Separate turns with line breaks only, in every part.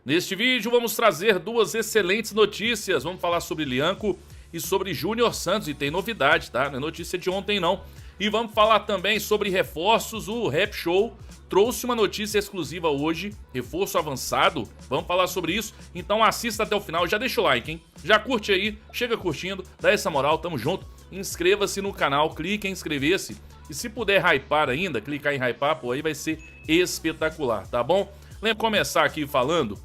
Neste vídeo vamos trazer duas excelentes notícias. Vamos falar sobre Lianco e sobre Júnior Santos. E tem novidade, tá? Não é notícia de ontem não. E vamos falar também sobre reforços. O Rap Show trouxe uma notícia exclusiva hoje, reforço avançado. Vamos falar sobre isso. Então assista até o final. Já deixa o like, hein? Já curte aí, chega curtindo, dá essa moral, tamo junto. Inscreva-se no canal, clique em inscrever-se. E se puder hypar ainda, clicar em hypar, pô, aí vai ser espetacular, tá bom? Lembra de começar aqui falando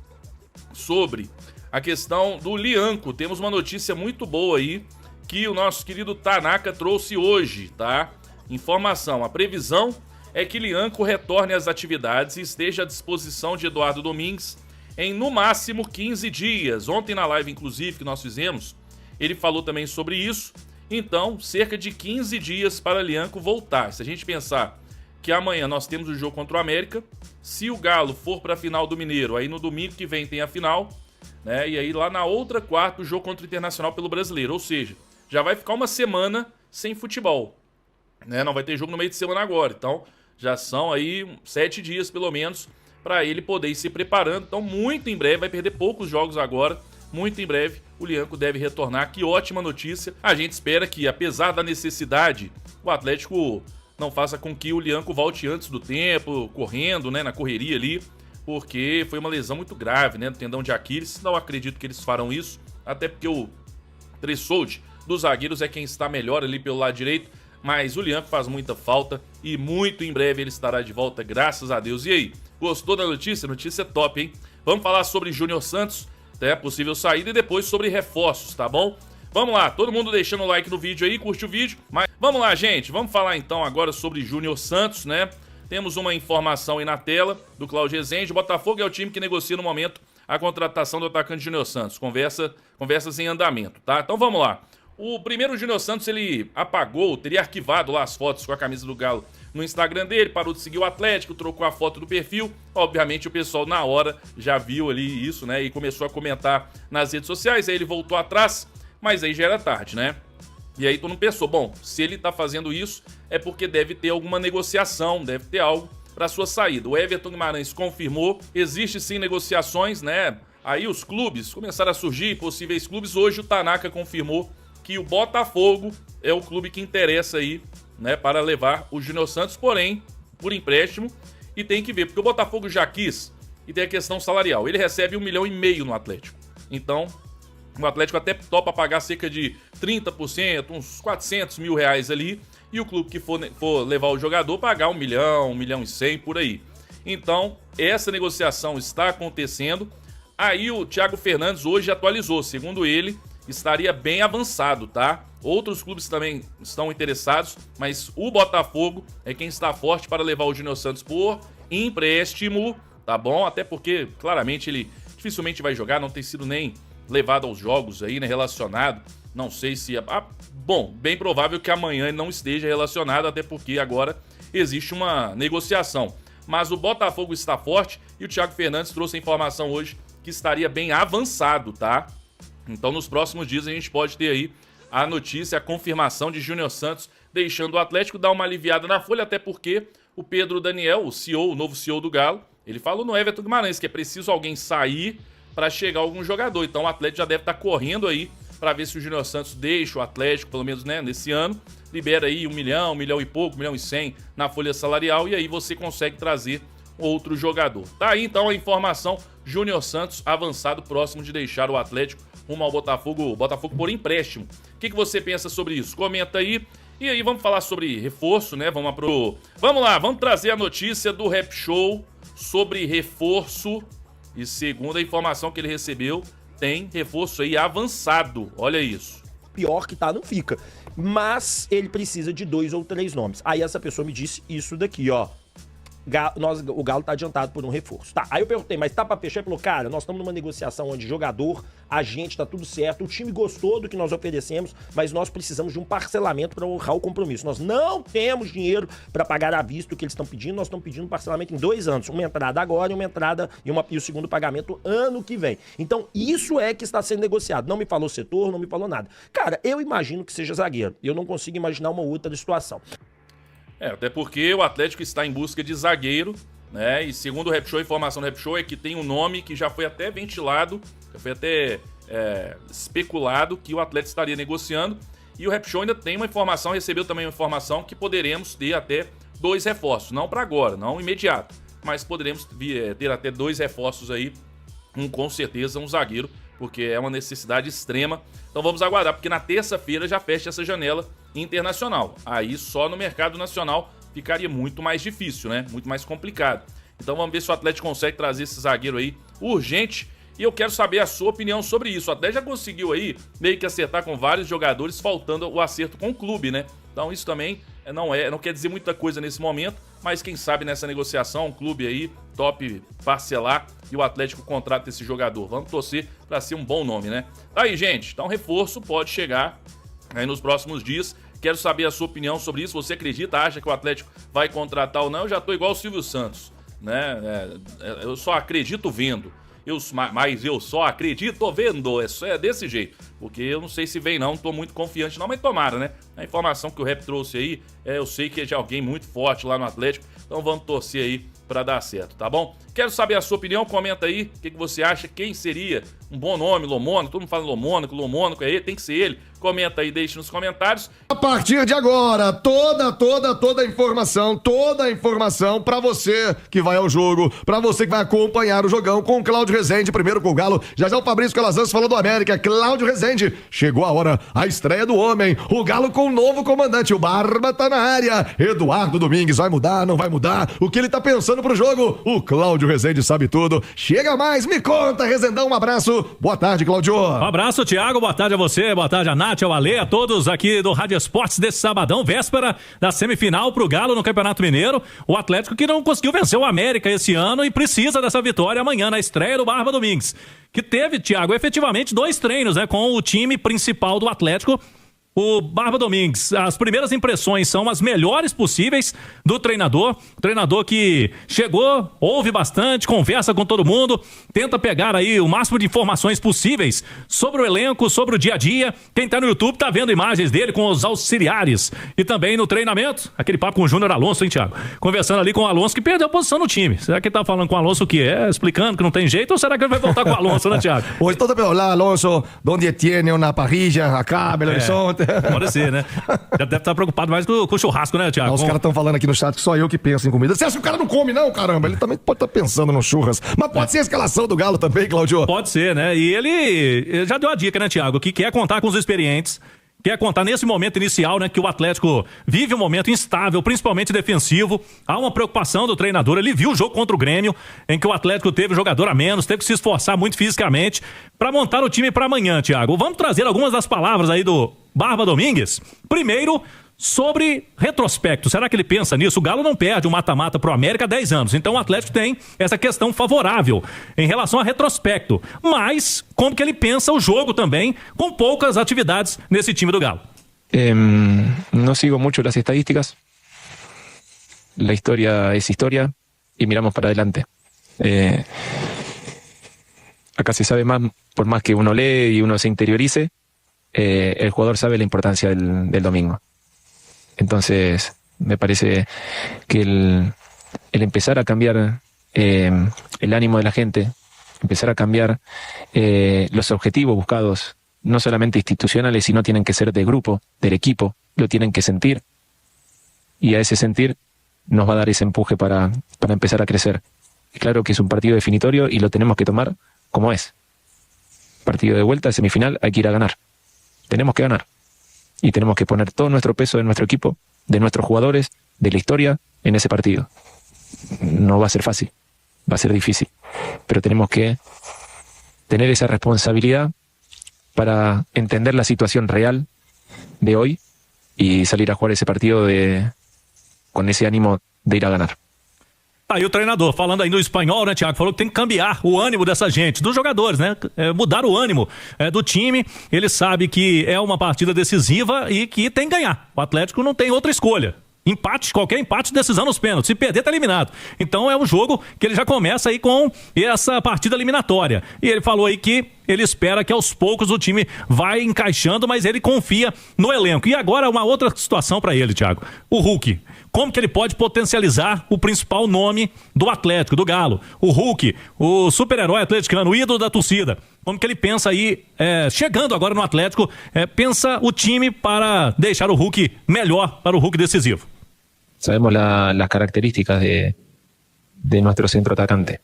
sobre a questão do Lianco. Temos uma notícia muito boa aí que o nosso querido Tanaka trouxe hoje, tá? Informação, a previsão é que Lianco retorne às atividades e esteja à disposição de Eduardo Domingues em no máximo 15 dias. Ontem na live, inclusive, que nós fizemos, ele falou também sobre isso. Então, cerca de 15 dias para Lianco voltar. Se a gente pensar que amanhã nós temos o jogo contra o América, se o Galo for para a final do Mineiro, aí no domingo que vem tem a final, né? E aí lá na outra quarta o jogo contra o Internacional pelo Brasileiro. Ou seja, já vai ficar uma semana sem futebol, né? Não vai ter jogo no meio de semana agora. Então, já são aí 7 dias pelo menos para ele poder ir se preparando. Então, muito em breve, vai perder poucos jogos agora. Muito em breve, o Lianco deve retornar. Que ótima notícia. A gente espera que, apesar da necessidade, o Atlético não faça com que o Lianco volte antes do tempo, correndo, né, na correria ali, porque foi uma lesão muito grave, né, do tendão de Aquiles. Não acredito que eles farão isso, até porque o Tressoldi dos zagueiros é quem está melhor ali pelo lado direito, mas o Lianco faz muita falta e muito em breve ele estará de volta, graças a Deus. E aí, gostou da notícia? Notícia top, hein? Vamos falar sobre Júnior Santos, até possível saída, e depois sobre reforços, tá bom? Vamos lá, todo mundo deixando o like no vídeo aí, curte o vídeo. Mas vamos lá, gente, vamos falar então agora sobre Júnior Santos, né? Temos uma informação aí na tela do Cláudio Rezende. O Botafogo é o time que negocia no momento a contratação do atacante Júnior Santos. Conversas em andamento, tá? Então vamos lá. O primeiro Júnior Santos, ele apagou, teria arquivado lá as fotos com a camisa do Galo no Instagram dele, parou de seguir o Atlético, trocou a foto do perfil. Obviamente o pessoal na hora já viu ali isso, né? E começou a comentar nas redes sociais, aí ele voltou atrás, mas aí já era tarde, né? E aí todo mundo pensou, bom, se ele tá fazendo isso é porque deve ter alguma negociação, deve ter algo para sua saída. O Everton Guimarães confirmou, existe sim negociações, né? Aí os clubes começaram a surgir, possíveis clubes. Hoje o Tanaka confirmou que o Botafogo é o clube que interessa aí, né, para levar o Júnior Santos, porém, por empréstimo, e tem que ver, porque o Botafogo já quis, e tem a questão salarial. Ele recebe 1,5 milhão no Atlético. Então, o Atlético até topa pagar cerca de 30%, uns 400 mil reais ali, e o clube que for levar o jogador pagar 1 milhão, 1,1 milhão por aí. Então, essa negociação está acontecendo. Aí o Thiago Fernandes hoje atualizou, segundo ele, estaria bem avançado, tá? Outros clubes também estão interessados, mas o Botafogo é quem está forte para levar o Júnior Santos por empréstimo, tá bom? Até porque, claramente, ele dificilmente vai jogar, não tem sido nem levado aos jogos aí, né, relacionado. Não sei se... bom, bem provável que amanhã ele não esteja relacionado, até porque agora existe uma negociação. Mas o Botafogo está forte e o Thiago Fernandes trouxe a informação hoje que estaria bem avançado, tá? Então nos próximos dias a gente pode ter aí a notícia, a confirmação de Júnior Santos deixando o Atlético, dar uma aliviada na folha, até porque o Pedro Daniel, o CEO, o novo CEO do Galo, ele falou no Everton Guimarães que é preciso alguém sair para chegar algum jogador. Então o Atlético já deve estar correndo aí para ver se o Júnior Santos deixa o Atlético, pelo menos, né, nesse ano, libera aí 1 milhão, 1 milhão e pouco, 1 milhão e 100 na folha salarial, e aí você consegue trazer outro jogador. Tá aí então a informação, Júnior Santos avançado, próximo de deixar o Atlético rumo ao Botafogo por empréstimo. O que você pensa sobre isso? Comenta aí. E aí vamos falar sobre reforço, né? Vamos lá, vamos trazer a notícia do Rap Show sobre reforço. E segundo a informação que ele recebeu, tem reforço aí avançado. Olha isso.
Pior que tá, não fica. Mas ele precisa de 2 ou 3 nomes. Aí essa pessoa me disse isso daqui, ó. O Galo tá adiantado por um reforço. Tá, aí eu perguntei, mas tá pra fechar? Ele falou, cara, nós estamos numa negociação onde jogador, agente, tá tudo certo, o time gostou do que nós oferecemos, mas nós precisamos de um parcelamento para honrar o compromisso. Nós não temos dinheiro para pagar à vista o que eles estão pedindo, nós estamos pedindo um parcelamento em 2 anos. Uma entrada agora e uma entrada e o segundo pagamento ano que vem. Então, isso é que está sendo negociado. Não me falou setor, não me falou nada. Cara, eu imagino que seja zagueiro. Eu não consigo imaginar uma outra situação.
Até porque o Atlético está em busca de zagueiro, né? E segundo o Rap Show, a informação do Rap Show é que tem um nome que já foi até ventilado, já foi até especulado que o Atlético estaria negociando. E o Rap Show ainda tem uma informação, recebeu também uma informação que poderemos ter até 2 reforços. Não para agora, não imediato, mas poderemos ter até 2 reforços aí. Com certeza um zagueiro, porque é uma necessidade extrema. Então vamos aguardar, porque na terça-feira já fecha essa janela internacional. Aí só no mercado nacional ficaria muito mais difícil, né? Muito mais complicado. Então vamos ver se o Atlético consegue trazer esse zagueiro aí urgente. E eu quero saber a sua opinião sobre isso. O Atlético já conseguiu aí meio que acertar com vários jogadores, faltando o acerto com o clube, né? Então isso também não quer dizer muita coisa nesse momento, mas quem sabe nessa negociação, um clube aí, top parcelar e o Atlético contrata esse jogador. Vamos torcer para ser um bom nome, né? Tá aí, gente. Então reforço pode chegar aí nos próximos dias. Quero saber a sua opinião sobre isso. Você acredita, acha que o Atlético vai contratar ou não? Eu já tô igual o Silvio Santos, né? Eu só acredito vendo. Mas eu só acredito vendo, é desse jeito, porque eu não sei se vem não tô muito confiante não, mas tomara, né? A informação que o Rap trouxe aí, eu sei que é de alguém muito forte lá no Atlético, então vamos torcer aí pra dar certo, tá bom? Quero saber a sua opinião, comenta aí, o que você acha, quem seria um bom nome, Lomônico, todo mundo fala Lomônico é ele, tem que ser ele, comenta aí, deixe nos comentários.
A partir de agora, toda a informação pra você que vai ao jogo, pra você que vai acompanhar o jogão com o Cláudio Rezende, primeiro com o Galo, já o Fabrício Calazans falou do América, Cláudio Rezende, chegou a hora, a estreia do homem, o Galo com o novo comandante, o Barba tá na área, Eduardo Domingues, vai mudar, não vai mudar, o que ele tá pensando pro jogo, o Cláudio Rezende sabe tudo, chega mais, me conta, Rezendão, um abraço, boa tarde, Cláudio.
Um abraço, Thiago, boa tarde a você, boa tarde a Nath, ao Ale, a todos aqui do Rádio Esportes desse sabadão, véspera da semifinal pro Galo no Campeonato Mineiro, o Atlético que não conseguiu vencer o América esse ano e precisa dessa vitória amanhã na estreia do Barba Domingues, que teve, Thiago, efetivamente 2 treinos, né, com o time principal do Atlético. O Barba Domingues, as primeiras impressões são as melhores possíveis do treinador que chegou, ouve bastante, conversa com todo mundo, tenta pegar aí o máximo de informações possíveis sobre o elenco, sobre o dia a dia. Quem tá no YouTube tá vendo imagens dele com os auxiliares e também no treinamento, aquele papo com o Júnior Alonso, hein, Thiago? Conversando ali com o Alonso que perdeu a posição no time. Será que ele tá falando com o Alonso o quê? Explicando que não tem jeito ou será que ele vai voltar com o Alonso, né, Thiago?
Hoje todo mundo lá, Alonso, onde tiene una parrilla acá, Belo Horizonte.
Pode ser, né? Já deve estar preocupado mais com o churrasco, né, Thiago?
Os caras estão falando aqui no chat que só eu que penso em comida. Você acha que o cara não come, não, caramba? Ele também pode estar pensando no churras. Mas pode ser a escalação do Galo também, Claudio?
Pode ser, né? E ele já deu a dica, né, Thiago? Que quer contar com os experientes, quer contar nesse momento inicial, né, que o Atlético vive um momento instável, principalmente defensivo. Há uma preocupação do treinador. Ele viu o jogo contra o Grêmio, em que o Atlético teve um jogador a menos, teve que se esforçar muito fisicamente para montar o time para amanhã, Thiago. Vamos trazer algumas das palavras aí do Barba Domingues. Primeiro, sobre retrospecto. Será que ele pensa nisso? O Galo não perde um mata-mata pro América há 10 anos. Então o Atlético tem essa questão favorável em relação a retrospecto. Mas como que ele pensa o jogo também, com poucas atividades nesse time do Galo?
No sigo mucho las estadísticas. La historia es historia y miramos para adelante. Acá se sabe más, por más que uno lee y uno se interiorice, el jugador sabe la importancia del domingo. Entonces, me parece que el empezar a cambiar el ánimo de la gente, empezar a cambiar los objetivos buscados, no solamente institucionales, sino tienen que ser de grupo, del equipo, lo tienen que sentir. Y a ese sentir nos va a dar ese empuje para empezar a crecer. Y claro que es un partido definitorio y lo tenemos que tomar como es. Partido de vuelta, semifinal, hay que ir a ganar. Tenemos que ganar. Y tenemos que poner todo nuestro peso de nuestro equipo, de nuestros jugadores, de la historia, en ese partido. No va a ser fácil, va a ser difícil, pero tenemos que tener esa responsabilidad para entender la situación real de hoy y salir a jugar ese partido con ese ánimo de ir a ganar.
Tá aí o treinador falando aí no espanhol, né, Thiago? Falou que tem que cambiar o ânimo dessa gente, dos jogadores, né? Mudar o ânimo do time. Ele sabe que é uma partida decisiva e que tem que ganhar. O Atlético não tem outra escolha. Empate, qualquer empate, decisão nos pênaltis. Se perder, tá eliminado. Então é um jogo que ele já começa aí com essa partida eliminatória. E ele falou aí que ele espera que aos poucos o time vai encaixando, mas ele confia no elenco. E agora uma outra situação para ele, Thiago. O Hulk. Como que ele pode potencializar o principal nome do Atlético, do Galo? O Hulk, o super-herói atleticano, o ídolo da torcida. Como que ele pensa aí, chegando agora no Atlético, pensa o time para deixar o Hulk melhor, para o Hulk decisivo?
Sabemos las características de nuestro centro atacante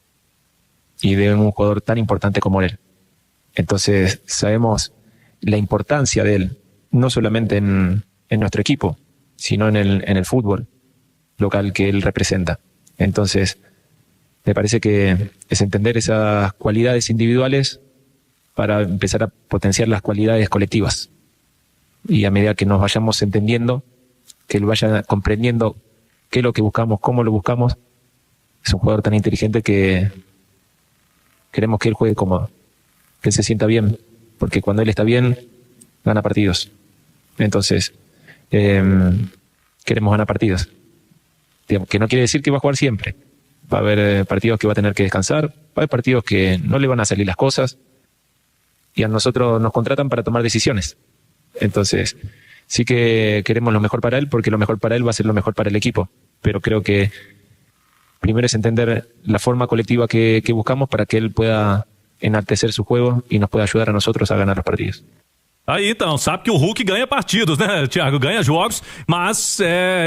y de un jugador tan importante como él. Entonces sabemos la importancia de él, no solamente en nuestro equipo, sino en el fútbol local que él representa. Entonces me parece que es entender esas cualidades individuales para empezar a potenciar las cualidades colectivas. Y a medida que nos vayamos entendiendo, que él vaya comprendiendo qué es lo que buscamos, cómo lo buscamos, es un jugador tan inteligente que queremos que él juegue cómodo, que él se sienta bien, porque cuando él está bien, gana partidos. Entonces, queremos ganar partidos. Digamos, que no quiere decir que va a jugar siempre. Va a haber partidos que va a tener que descansar, va a haber partidos que no le van a salir las cosas, y a nosotros nos contratan para tomar decisiones. Entonces, sí que queremos lo mejor para él, porque lo mejor para él va a ser lo mejor para el equipo. Pero creo que primero es entender la forma colectiva que buscamos para que él pueda enaltecer su juego y nos pueda ayudar a nosotros a ganar los partidos.
Aí então, sabe que o Hulk ganha partidos, né, Thiago? Ganha jogos, mas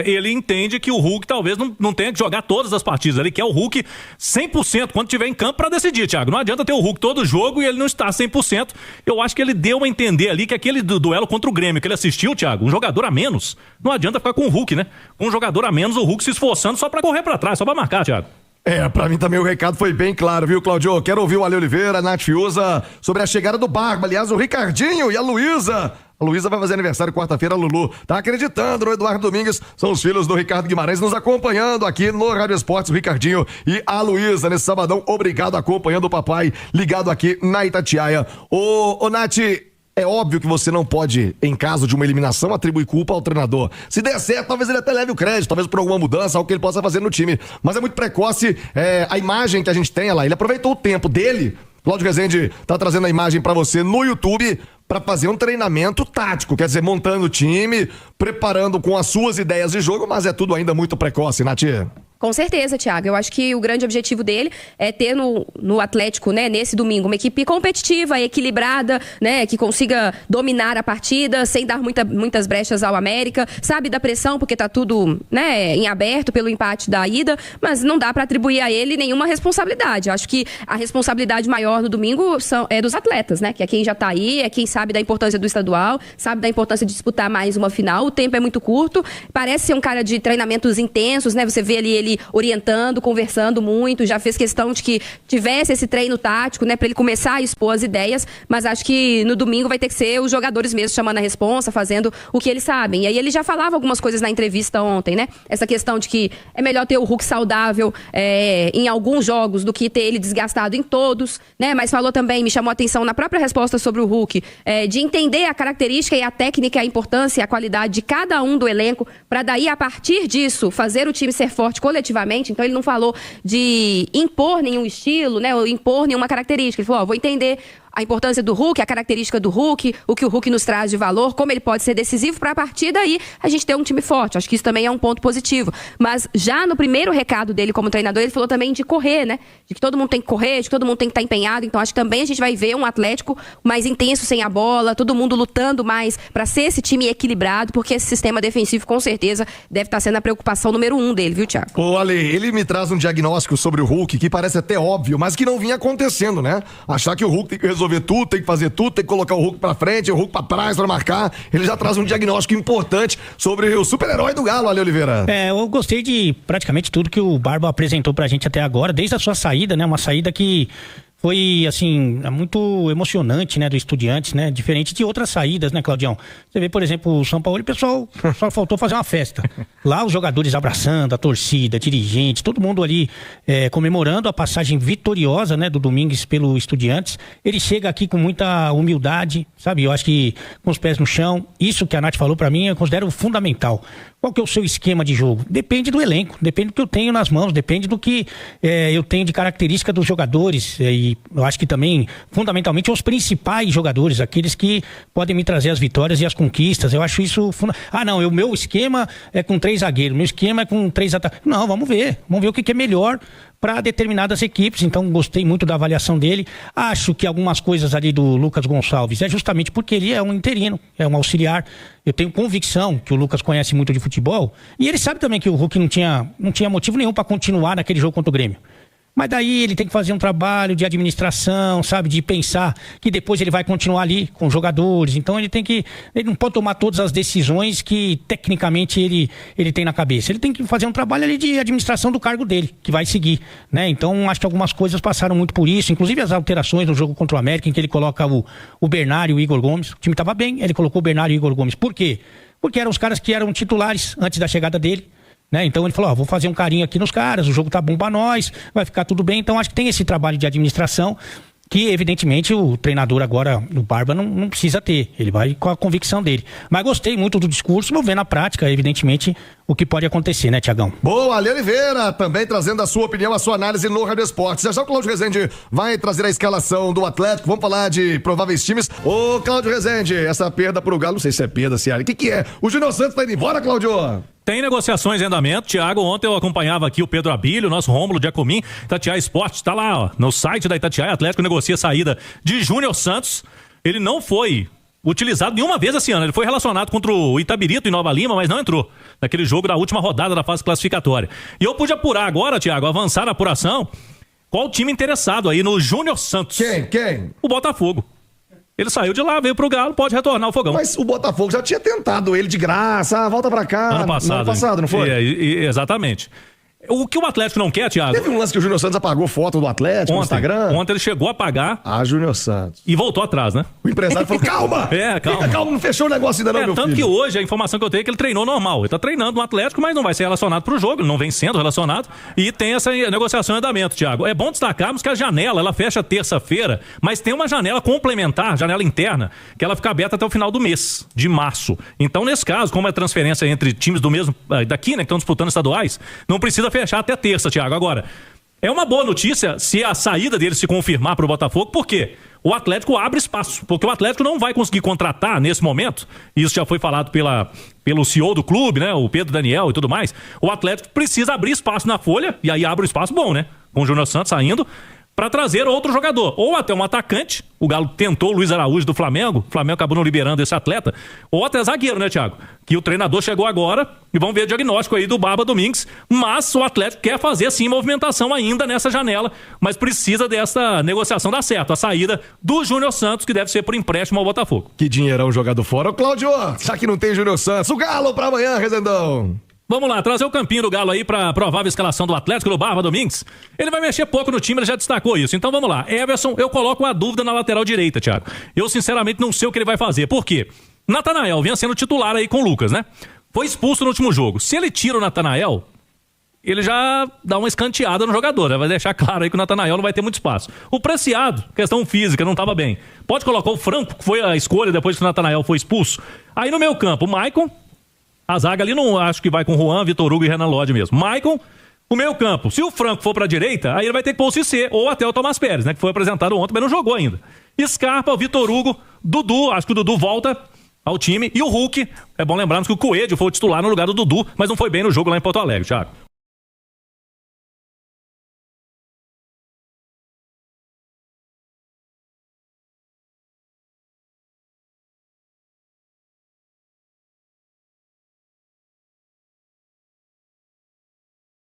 ele entende que o Hulk talvez não tenha que jogar todas as partidas. Ele quer o Hulk 100% quando tiver em campo pra decidir, Thiago. Não adianta ter o Hulk todo jogo e ele não estar 100%. Eu acho que ele deu a entender ali que aquele duelo contra o Grêmio que ele assistiu, Thiago, um jogador a menos, não adianta ficar com o Hulk, né? Um jogador a menos, o Hulk se esforçando só pra correr pra trás, só pra marcar, Thiago.
Pra mim também o recado foi bem claro, viu, Claudio? Quero ouvir o Ale Oliveira, a Nath Fiuza, sobre a chegada do Barba. Aliás, o Ricardinho e a Luísa. A Luísa vai fazer aniversário quarta-feira, a Lulu. Tá acreditando no Eduardo Domingues? São os filhos do Ricardo Guimarães nos acompanhando aqui no Rádio Esportes, o Ricardinho e a Luísa nesse sabadão. Obrigado, acompanhando o papai, ligado aqui na Itatiaia. Ô, Nath... É óbvio que você não pode, em caso de uma eliminação, atribuir culpa ao treinador. Se der certo, talvez ele até leve o crédito, talvez por alguma mudança, algo que ele possa fazer no time. Mas é muito precoce a imagem que a gente tem lá. Ele aproveitou o tempo dele. Cláudio Rezende tá trazendo a imagem pra você no YouTube pra fazer um treinamento tático. Quer dizer, montando o time, preparando com as suas ideias de jogo, mas é tudo ainda muito precoce, Nath.
Com certeza, Thiago. Eu acho que o grande objetivo dele é ter no Atlético, né, nesse domingo, uma equipe competitiva, equilibrada, né, que consiga dominar a partida sem dar muitas brechas ao América. Sabe da pressão, porque tá tudo, né, em aberto pelo empate da ida, mas não dá para atribuir a ele nenhuma responsabilidade. Eu acho que a responsabilidade maior no domingo é dos atletas, né, que é quem já tá aí, é quem sabe da importância do estadual, sabe da importância de disputar mais uma final. O tempo é muito curto, parece ser um cara de treinamentos intensos, né, você vê ali ele orientando, conversando muito, já fez questão de que tivesse esse treino tático, né, pra ele começar a expor as ideias, mas acho que no domingo vai ter que ser os jogadores mesmo chamando a responsa, fazendo o que eles sabem. E aí ele já falava algumas coisas na entrevista ontem, né, essa questão de que é melhor ter o Hulk saudável em alguns jogos do que ter ele desgastado em todos, né, mas falou também, me chamou a atenção na própria resposta sobre o Hulk, de entender a característica e a técnica, a importância e a qualidade de cada um do elenco, pra daí, a partir disso, fazer o time ser forte coletivamente. Então ele não falou de impor nenhum estilo, né, ou impor nenhuma característica. Ele falou, vou entender a importância do Hulk, a característica do Hulk, o que o Hulk nos traz de valor, como ele pode ser decisivo para a partir daí a gente ter um time forte. Acho que isso também é um ponto positivo. Mas já no primeiro recado dele como treinador, ele falou também de correr, né? De que todo mundo tem que correr, de que todo mundo tem que estar empenhado. Então acho que também a gente vai ver um Atlético mais intenso sem a bola, todo mundo lutando mais para ser esse time equilibrado, porque esse sistema defensivo com certeza deve estar sendo a preocupação número 1 dele, viu, Thiago?
Ô, Ale, ele me traz um diagnóstico sobre o Hulk que parece até óbvio, mas que não vinha acontecendo, né? Achar que o Hulk tem que resolver tudo, tem que fazer tudo, tem que colocar o Hulk pra frente, o Hulk pra trás pra marcar. Ele já traz um diagnóstico importante sobre o super-herói do Galo, Ale Oliveira.
Eu gostei de praticamente tudo que o Barba apresentou pra gente até agora, desde a sua saída, né? Uma saída que foi, assim, muito emocionante, né, do Estudiantes, né, diferente de outras saídas, né, Claudião? Você vê, por exemplo, o São Paulo, o pessoal só faltou fazer uma festa. Lá os jogadores abraçando, a torcida, dirigente, todo mundo ali comemorando a passagem vitoriosa, né, do Domingues pelo Estudiantes. Ele chega aqui com muita humildade, sabe? Eu acho que com os pés no chão, isso que a Nath falou pra mim, eu considero fundamental. Qual que é o seu esquema de jogo? Depende do elenco, depende do que eu tenho nas mãos, depende do que eu tenho de característica dos jogadores. E eu acho que também, fundamentalmente, os principais jogadores, aqueles que podem me trazer as vitórias e as conquistas. Eu acho isso o meu esquema é com 3 zagueiros, meu esquema é com 3 atacantes. Não, vamos ver o que é melhor para determinadas equipes. Então gostei muito da avaliação dele. Acho que algumas coisas ali do Lucas Gonçalves é justamente porque ele é um interino, é um auxiliar. Eu tenho convicção que o Lucas conhece muito de futebol e ele sabe também que o Hulk não tinha motivo nenhum para continuar naquele jogo contra o Grêmio. Mas daí ele tem que fazer um trabalho de administração, sabe? De pensar que depois ele vai continuar ali com os jogadores. Então ele não pode tomar todas as decisões que tecnicamente ele tem na cabeça. Ele tem que fazer um trabalho ali de administração do cargo dele, que vai seguir, né? Então acho que algumas coisas passaram muito por isso, inclusive as alterações no jogo contra o América, em que ele coloca o Bernard e o Igor Gomes. O time estava bem, ele colocou o Bernard e o Igor Gomes. Por quê? Porque eram os caras que eram titulares antes da chegada dele. Né? Então ele falou, vou fazer um carinho aqui nos caras, o jogo tá bom pra nós, vai ficar tudo bem. Então acho que tem esse trabalho de administração que evidentemente o treinador agora, o Barba, não precisa ter, ele vai com a convicção dele. Mas gostei muito do discurso, vou ver na prática, evidentemente, o que pode acontecer, né, Tiagão?
Boa, Ali Oliveira, também trazendo a sua opinião, a sua análise no Rádio Esportes. Já o Cláudio Rezende vai trazer a escalação do Atlético, vamos falar de prováveis times. Ô, Cláudio Rezende, essa perda pro Galo, não sei se é perda, se é... O que é? O Júnior Santos tá indo embora, Cláudio?
Tem negociações em andamento, Thiago. Ontem eu acompanhava aqui o Pedro Abílio, nosso Rômulo Giacomim, Itatiaia Esportes, tá lá, ó, no site da Itatiaia. Atlético negocia a saída de Júnior Santos. Ele não foi utilizado nenhuma vez esse ano. Ele foi relacionado contra o Itabirito em Nova Lima, mas não entrou naquele jogo da última rodada da fase classificatória. E eu pude apurar agora, Thiago, avançar na apuração. Qual o time interessado aí no Júnior Santos?
Quem?
O Botafogo. Ele saiu de lá, veio pro Galo, pode retornar ao Fogão.
Mas o Botafogo já tinha tentado ele de graça, volta pra cá.
Ano passado,
não foi?
Exatamente. O que o Atlético não quer, Thiago?
Teve um lance que o Júnior Santos apagou foto do Atlético no Instagram.
Ontem ele chegou a apagar.
Júnior Santos.
E voltou atrás, né?
O empresário falou, calma!
Calma.
Calma, não fechou o negócio ainda não, meu
tanto
filho.
que hoje a informação que eu tenho é que ele treinou normal. Ele tá treinando no Atlético, mas não vai ser relacionado pro jogo, ele não vem sendo relacionado. E tem essa negociação em andamento, Thiago. É bom destacarmos que a janela, ela fecha terça-feira, mas tem uma janela complementar, janela interna, que ela fica aberta até o final do mês, de março. Então, nesse caso, como é transferência entre times do mesmo, daqui, né, que estão disputando estaduais, não precisa fechar até terça, Thiago. Agora, é uma boa notícia se a saída dele se confirmar para o Botafogo, por quê? O Atlético abre espaço, porque o Atlético não vai conseguir contratar nesse momento, isso já foi falado pelo CEO do clube, né, o Pedro Daniel e tudo mais. O Atlético precisa abrir espaço na folha, e aí abre um espaço bom, né, com o Júnior Santos saindo, para trazer outro jogador, ou até um atacante. O Galo tentou o Luiz Araújo do Flamengo, o Flamengo acabou não liberando esse atleta, ou até zagueiro, né, Thiago? Que o treinador chegou agora e vamos ver o diagnóstico aí do Barba Domingues, mas o Atlético quer fazer sim movimentação ainda nessa janela, mas precisa dessa negociação dar certo, a saída do Júnior Santos, que deve ser por empréstimo ao Botafogo.
Que dinheirão jogado fora. Ô, Cláudio, já que não tem Júnior Santos, o Galo pra amanhã, Rezendão.
Vamos lá, trazer o campinho do Galo aí pra provável escalação do Atlético, do Barba Domingues. Ele vai mexer pouco no time, ele já destacou isso. Então vamos lá. Everson, eu coloco uma dúvida na lateral direita, Thiago. Eu sinceramente não sei o que ele vai fazer. Por quê? Natanael vinha sendo titular aí com o Lucas, né? Foi expulso no último jogo. Se ele tira o Natanael, ele já dá uma escanteada no jogador, né? Vai deixar claro aí que o Natanael não vai ter muito espaço. O Preciado, questão física, não estava bem. Pode colocar o Franco, que foi a escolha depois que o Natanael foi expulso. Aí no meio campo, o Maicon. A zaga ali não acho que vai com Juan, Vitor Hugo e Renan Lodge mesmo. Maicon, o meio campo. Se o Franco for pra direita, aí ele vai ter que pôr o Cissé ou até o Tomás Pérez, né? Que foi apresentado ontem, mas não jogou ainda. Scarpa, o Vitor Hugo, Dudu, acho que o Dudu volta ao time. E o Hulk, é bom lembrarmos que o Coelho foi o titular no lugar do Dudu, mas não foi bem no jogo lá em Porto Alegre, Thiago.